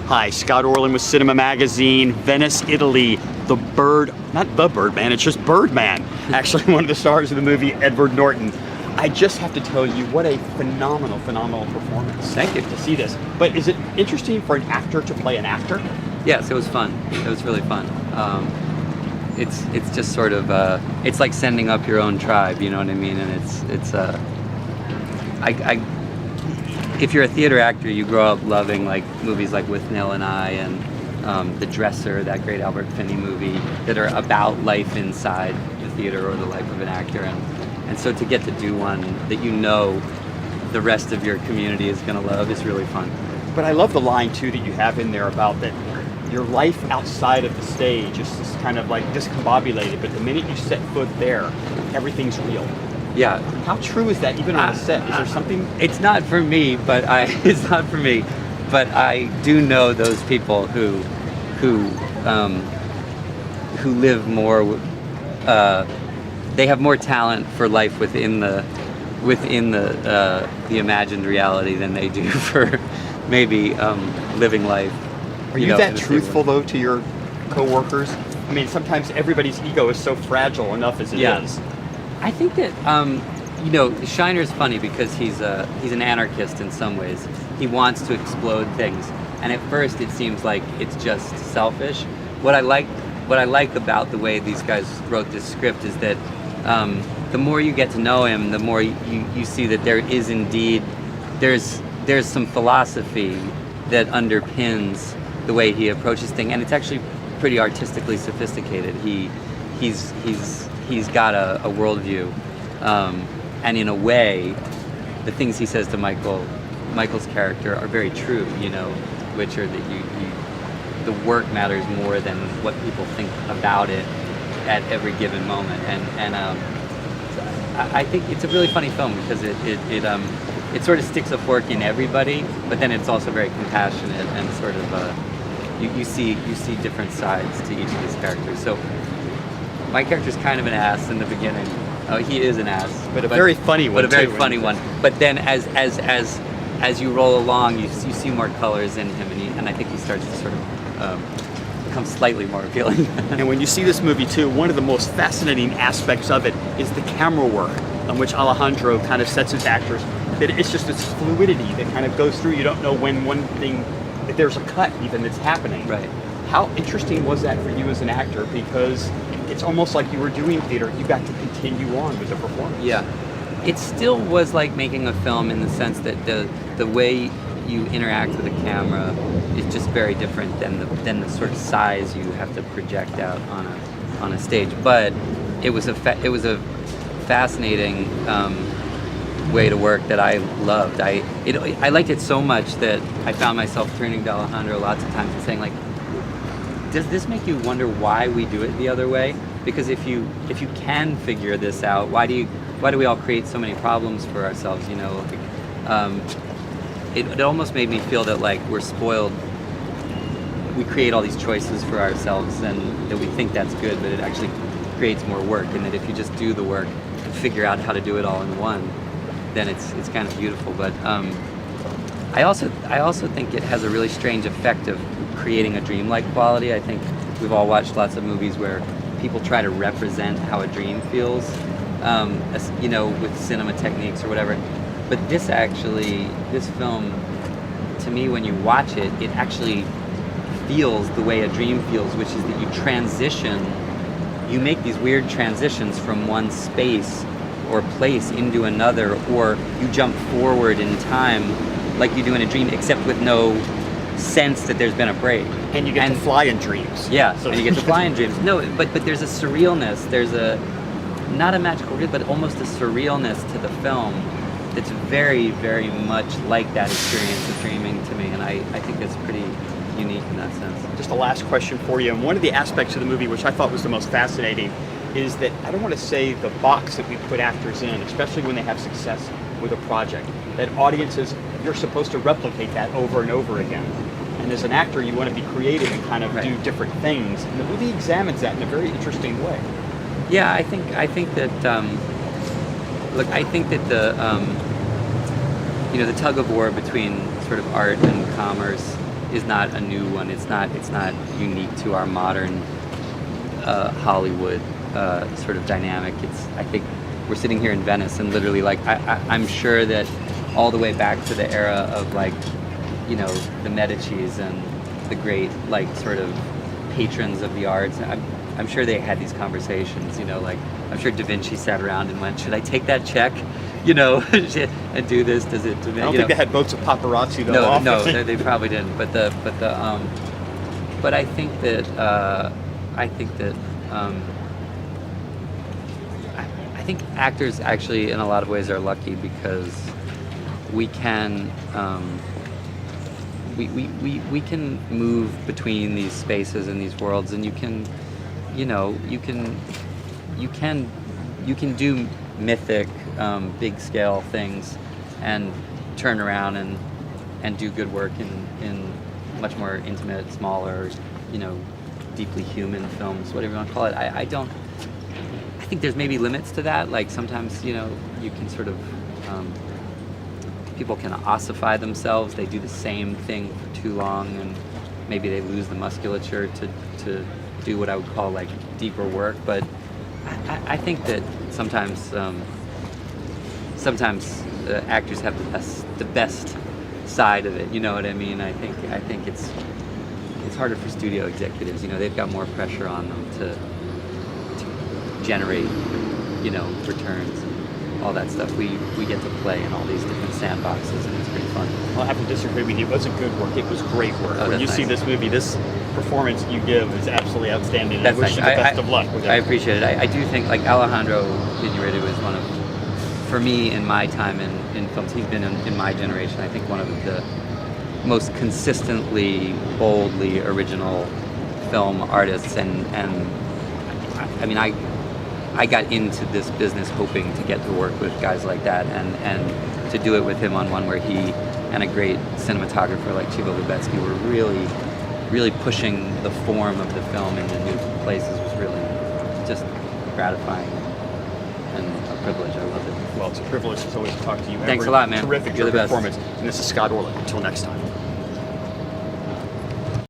Hi, Scott Orlin with CINEMA-Magazin, Venice, Italy. Not the Birdman, it's just Birdman. Actually, one of the stars of the movie, Edward Norton. I just have to tell you, what a phenomenal performance. Thank you. To see this. But is it interesting for an actor to play an actor? Yes, it was fun. It was really fun. It's just sort of it's like sending up your own tribe, you know what I mean? And if you're a theater actor, you grow up loving like movies like With Nell and I and The Dresser, that great Albert Finney movie, that are about life inside the theater or the life of an actor. And so to get to do one that you know the rest of your community is going to love is really fun. But I love the line too that you have in there about that your life outside of the stage is just kind of like discombobulated, but the minute you set foot there, everything's real. Yeah. How true is that even on a set? Is there something? It's not for me, but it's not for me, but I do know those people who live more. They have more talent for life within the imagined reality than they do for maybe living life. Are you that truthful though to your coworkers? I mean, sometimes everybody's ego is so fragile enough as it is. I think that Shiner's funny because he's an anarchist in some ways. He wants to explode things, and at first it seems like it's just selfish. What I like about the way these guys wrote this script is that the more you get to know him, the more you see that there is indeed there's some philosophy that underpins the way he approaches things, and it's actually pretty artistically sophisticated. He's got a worldview, and in a way, the things he says to Michael's character are very true. You know, which are that the work matters more than what people think about it at every given moment. And I think it's a really funny film because it sort of sticks a fork in everybody, but then it's also very compassionate and sort of you see different sides to each of these characters. So my character's kind of an ass in the beginning. He is an ass, but a very funny one. But a very funny one. But then as you roll along, you see more colors in him, and I think he starts to sort of become slightly more appealing. And when you see this movie too, one of the most fascinating aspects of it is the camera work on which Alejandro kind of sets his actors. That it's just this fluidity that kind of goes through. You don't know when one thing, if there's a cut even that's happening. Right. How interesting was that for you as an actor? Because it's almost like you were doing theater. You got to continue on with the performance. Yeah. It still was like making a film in the sense that the way you interact with the camera is just very different than the sort of size you have to project out on a stage. But it was a fascinating way to work that I loved. I liked it so much that I found myself turning to Alejandro lots of times and saying, like, does this make you wonder why we do it the other way? Because if you can figure this out, why do we all create so many problems for ourselves? You know, it almost made me feel that like we're spoiled. We create all these choices for ourselves, and that we think that's good, but it actually creates more work. And that if you just do the work and figure out how to do it all in one, then it's kind of beautiful. But I also think it has a really strange effect of creating a dreamlike quality. I think we've all watched lots of movies where people try to represent how a dream feels, with cinema techniques or whatever. But this film, to me, when you watch it, it actually feels the way a dream feels, which is that you make these weird transitions from one space or place into another, or you jump forward in time like you do in a dream, except with no sense that there's been a break. And you get to fly in dreams. Yeah, so you get to fly in dreams. No, but there's a surrealness. There's not a magical real, but almost a surrealness to the film that's very, very much like that experience of dreaming to me, and I think it's pretty unique in that sense. Just a last question for you, and one of the aspects of the movie which I thought was the most fascinating is that, I don't want to say the box that we put actors in, especially when they have success with a project, that audiences, you're supposed to replicate that over and over again. And as an actor, you want to be creative and kind of do different things. And the movie examines that in a very interesting way. Yeah, I think that the tug of war between sort of art and commerce is not a new one. It's not unique to our modern Hollywood sort of dynamic. I think we're sitting here in Venice, and literally, like, I'm sure that all the way back to the era of, like, you know, the Medicis and the great, like, sort of patrons of the arts. I'm sure they had these conversations, you know, like, I'm sure Da Vinci sat around and went, should I take that check, you know, and do this? Does it? I don't think they had boats of paparazzi though. No, they probably didn't. But I think that I think actors actually, in a lot of ways, are lucky because we can we can move between these spaces and these worlds, and you can do mythic, big scale things and turn around and do good work in much more intimate, smaller, you know, deeply human films, whatever you want to call it. I think there's maybe limits to that. Like, sometimes, you know, you can sort of people can ossify themselves. They do the same thing for too long, and maybe they lose the musculature to do what I would call, like, deeper work. But I think that sometimes actors have the best side of it. You know what I mean? I think it's harder for studio executives. You know, they've got more pressure on them to generate, you know, returns, all that stuff. We get to play in all these different sandboxes, and it's pretty fun. Well, I have to disagree with you. It wasn't good work. It was great work. Oh, when you see this movie, this performance you give is absolutely outstanding. That's I wish you the best of luck with it. I appreciate it. I do think, like, Alejandro Iñárritu is one of, for me, in my time in films, he's been in my generation, I think, one of the most consistently, boldly original film artists. And I mean, I got into this business hoping to get to work with guys like that, and to do it with him on one where he and a great cinematographer like Chivo Lubetsky were really pushing the form of the film into new places was really just gratifying and a privilege. I love it. Well, it's a privilege as always to talk to you. Thanks a lot, man. Terrific You're the best. performance. And this is Scott Orlin. Until next time.